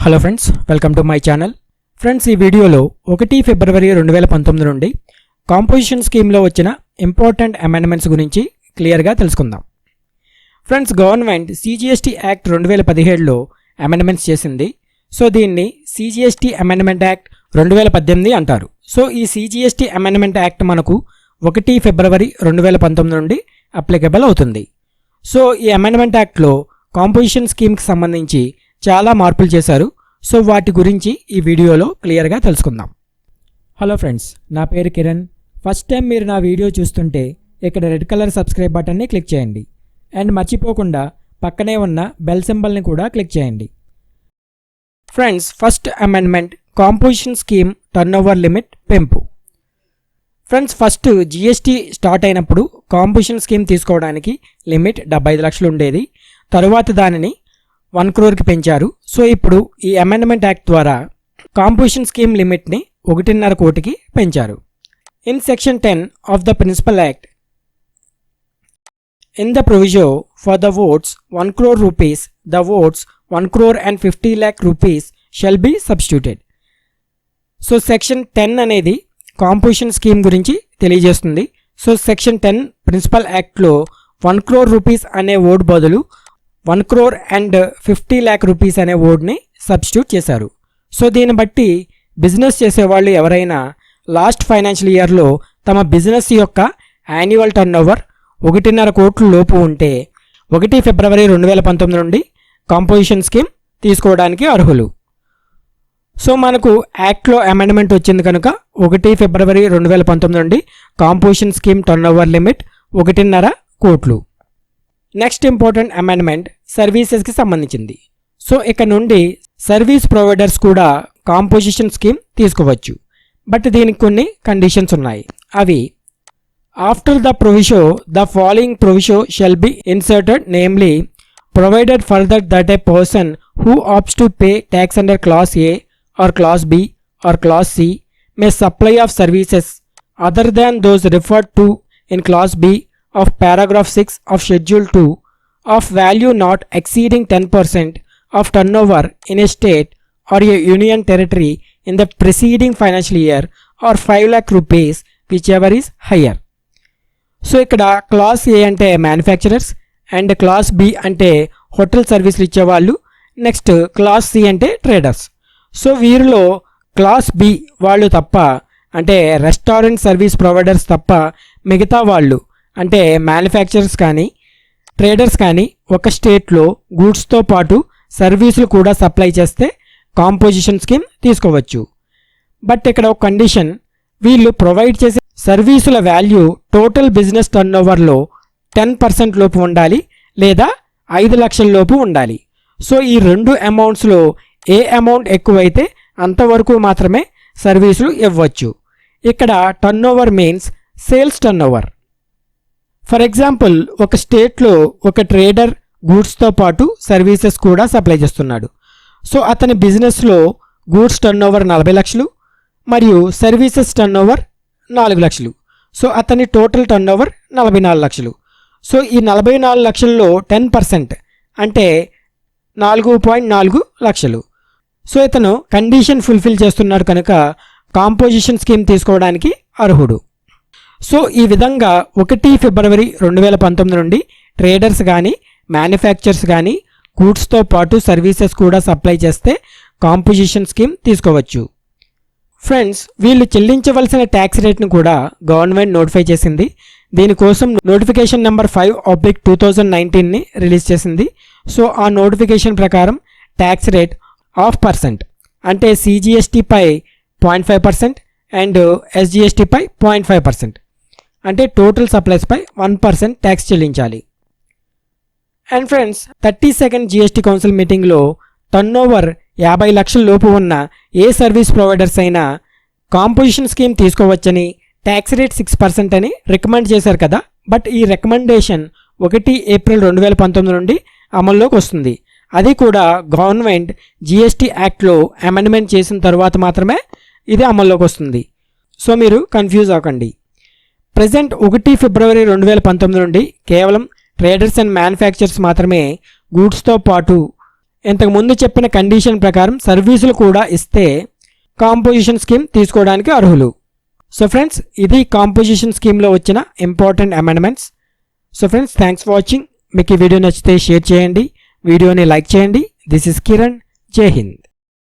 Hello friends, welcome to my channel. Friends, ఈ వీడియోలో 1 ఫిబ్రవరి 2019 నుండి కాంపోజిషన్ స్కీమ్లో వచ్చిన ఇంపార్టెంట్ అమెండ్మెంట్స్ గురించి క్లియర్గా తెలుసుకుందాం. ఫ్రెండ్స్, గవర్నమెంట్ సిజిఎస్టీ యాక్ట్ 2017లో అమెండ్మెంట్స్ చేసింది. సో దీన్ని సిజిఎస్టీ అమెండ్మెంట్ యాక్ట్ 2018 అంటారు. సో ఈ సిజిఎస్టీ అమెండ్మెంట్ యాక్ట్ మనకు 1 ఫిబ్రవరి 2019 నుండి అప్లికబుల్ అవుతుంది. సో ఈ అమెండ్మెంట్ యాక్ట్లో కాంపోజిషన్ స్కీమ్కి సంబంధించి చాలా మార్పులు చేశారు. సో వాటి గురించి ఈ వీడియోలో క్లియర్గా తెలుసుకుందాం. హలో ఫ్రెండ్స్, నా పేరు కిరణ్. ఫస్ట్ టైం మీరు నా వీడియో చూస్తుంటే ఇక్కడ రెడ్ కలర్ సబ్స్క్రైబ్ బటన్ని క్లిక్ చేయండి అండ్ మర్చిపోకుండా పక్కనే ఉన్న బెల్ సింబల్ని కూడా క్లిక్ చేయండి. Friends, first amendment composition scheme turnover limit పెంపు. ఫ్రెండ్స్, ఫస్ట్ జిఎస్టీ స్టార్ట్ అయినప్పుడు కాంపోజిషన్ స్కీమ్ తీసుకోవడానికి లిమిట్ 75 లక్షలు ఉండేది. తరువాత దానిని 1 crore పెంచారు. సో ఇప్పుడు ఈ అమెండ్మెంట్ యాక్ట్ ద్వారా కాంపోజిషన్ స్కీమ్ లిమిట్ని 1.5 కోటికి పెంచారు. In section 10 of the principal act, in the proviso for the words 1 crore rupees, the words 1,50 lakh rupees shall be substituted. So section 10 అనేది కాంపోజిషన్ స్కీమ్ గురించి తెలియజేస్తుంది. సో సెక్షన్ 10 ప్రిన్సిపల్ యాక్ట్లో 1 crore rupees అనే vote బదులు 1,50 lakh rupees అనే ఓడ్ని substitute చేశారు. So దీన్ని బట్టి బిజినెస్ చేసేవాళ్ళు ఎవరైనా లాస్ట్ ఫైనాన్షియల్ ఇయర్లో తమ బిజినెస్ యొక్క యాన్యువల్ టర్నోవర్ 1.5 కోట్ల లోపు ఉంటే 1 ఫిబ్రవరి 2019 నుండి కాంపోజిషన్ స్కీమ్ తీసుకోవడానికి అర్హులు. సో మనకు యాక్ట్లో అమెండ్మెంట్ వచ్చింది కనుక 1 ఫిబ్రవరి 2019 నుండి కాంపోజిషన్ స్కీమ్ టర్నోవర్ లిమిట్ 1.5 కోట్లు. నెక్స్ట్ ఇంపార్టెంట్ అమెండ్మెంట్ సర్వీసెస్కి సంబంధించింది. సో ఇక్కడ నుండి సర్వీస్ ప్రొవైడర్స్ కూడా కాంపోజిషన్ స్కీమ్ తీసుకోవచ్చు. బట్ దీనికి కొన్ని కండిషన్స్ ఉన్నాయి. అవి after the proviso the following proviso shall be inserted, namely provided further that a person who opts to pay tax under class A or class B or class C may supply of services other than those referred to in class B of paragraph 6 of schedule 2 of value not exceeding 10% of turnover in a state or a union territory in the preceding financial year or 5 lakh rupees whichever is higher. So ఇక్కడ class ఏ అంటే manufacturers and class B అంటే hotel సర్వీసులు ఇచ్చేవాళ్ళు, next class C అంటే traders. So వీరిలో class B వాళ్ళు తప్ప, అంటే రెస్టారెంట్ సర్వీస్ ప్రొవైడర్స్ తప్ప మిగతా వాళ్ళు అంటే మ్యానుఫ్యాక్చరర్స్ కానీ ట్రేడర్స్ కానీ ఒక స్టేట్లో గూడ్స్తో పాటు సర్వీసులు కూడా సప్లై చేస్తే కాంపోజిషన్ స్కీమ్ తీసుకోవచ్చు. బట్ ఇక్కడ ఒక కండిషన్, వీళ్ళు ప్రొవైడ్ చేసే సర్వీసుల వాల్యూ టోటల్ బిజినెస్ టర్నోవర్లో 10% లోపు ఉండాలి లేదా 5 లక్షల లోపు ఉండాలి. సో ఈ రెండు అమౌంట్స్లో ఏ అమౌంట్ ఎక్కువైతే అంతవరకు మాత్రమే సర్వీసులు ఇవ్వచ్చు. ఇక్కడ turnover means sales turnover. For example, ఒక స్టేట్లో ఒక ట్రేడర్ గూడ్స్తో పాటు సర్వీసెస్ కూడా సప్లై చేస్తున్నాడు. సో అతని బిజినెస్లో గూడ్స్ టర్నోవర్ 40 లక్షలు మరియు సర్వీసెస్ టర్నోవర్ 4 లక్షలు. సో అతని టోటల్ టర్నోవర్ 44 లక్షలు. సో ఈ 44 లక్షల్లో 10% అంటే 4.4 లక్షలు. సో ఇతను కండిషన్ ఫుల్ఫిల్ చేస్తున్నాడు కనుక కాంపోజిషన్ స్కీమ్ తీసుకోవడానికి అర్హుడు. సో ఈ విధంగా 1 ఫిబ్రవరి 2019 నుండి ట్రేడర్స్ కానీ మ్యానుఫ్యాక్చర్స్ కానీ గూడ్స్తో పాటు సర్వీసెస్ కూడా సప్లై చేస్తే కాంపోజిషన్ స్కీమ్ తీసుకోవచ్చు. ఫ్రెండ్స్, వీళ్ళు చెల్లించవలసిన ట్యాక్స్ రేట్ను కూడా గవర్నమెంట్ నోటిఫై చేసింది. దీనికోసం నోటిఫికేషన్ నెంబర్ 5/2019ని రిలీజ్ చేసింది. సో ఆ నోటిఫికేషన్ ప్రకారం ట్యాక్స్ రేట్ 0.5% అంటే సిజిఎస్టీపై 0.5% అండ్ ఎస్జిఎస్టీపై 0.5% అంటే టోటల్ సప్లైస్పై 1% ట్యాక్స్ చెల్లించాలి. And friends, 32nd GST council మీటింగ్లో టర్నోవర్ 50 లక్షల లోపు ఉన్న ఏ సర్వీస్ ప్రొవైడర్స్ అయినా కాంపోజిషన్ స్కీమ్ తీసుకోవచ్చని, ట్యాక్స్ రేట్ 6% అని రికమెండ్ చేశారు కదా. బట్ ఈ రికమెండేషన్ 1 ఏప్రిల్ 2019 నుండి అమల్లోకి వస్తుంది. అది కూడా గవర్నమెంట్ జిఎస్టీ యాక్ట్లో అమెండ్మెంట్ చేసిన తర్వాత మాత్రమే ఇది అమల్లోకి వస్తుంది. సో మీరు కన్ఫ్యూజ్ అవ్వకండి. ప్రజెంట్ 1 ఫిబ్రవరి 2019 నుండి కేవలం ట్రేడర్స్ అండ్ మ్యానుఫ్యాక్చర్స్ మాత్రమే గూడ్స్తో పాటు ఇంతకుముందు చెప్పిన కండిషన్ ప్రకారం సర్వీసులు కూడా ఇస్తే కాంపోజిషన్ స్కీమ్ తీసుకోవడానికి అర్హులు. సో ఫ్రెండ్స్, ఇది కాంపోజిషన్ స్కీమ్లో వచ్చిన important amendments. So friends, thanks for watching. మీకు ఈ వీడియో నచ్చితే షేర్ చేయండి, వీడియోని లైక్ చేయండి. This is Kiran. జై హింద్.